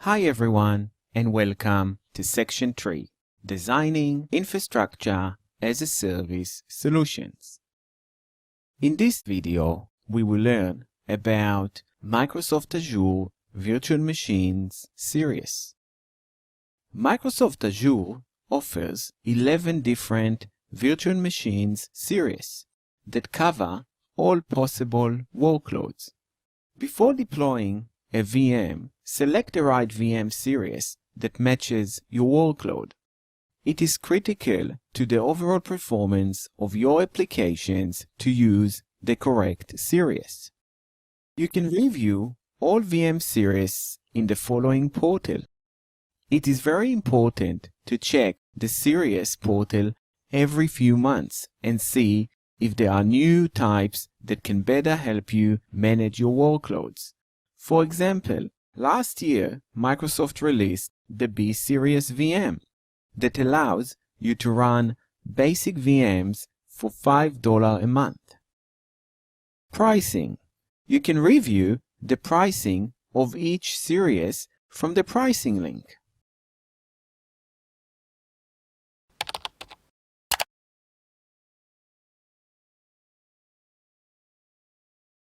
Hi everyone, and welcome to Section 3, Designing Infrastructure as a Service Solutions. In this video, we will learn about Microsoft Azure Virtual Machines Series. Microsoft Azure offers 11 different virtual machines series that cover all possible workloads. Before deploying a VM, select the right VM series that matches your workload. It is critical to the overall performance of your applications to use the correct series. You can review all VM series in the following portal. It is very important to check the series portal every few months and see if there are new types that can better help you manage your workloads. For example, last year, Microsoft released the B Series VM that allows you to run basic VMs for $5 a month. Pricing. You can review the pricing of each series from the pricing link.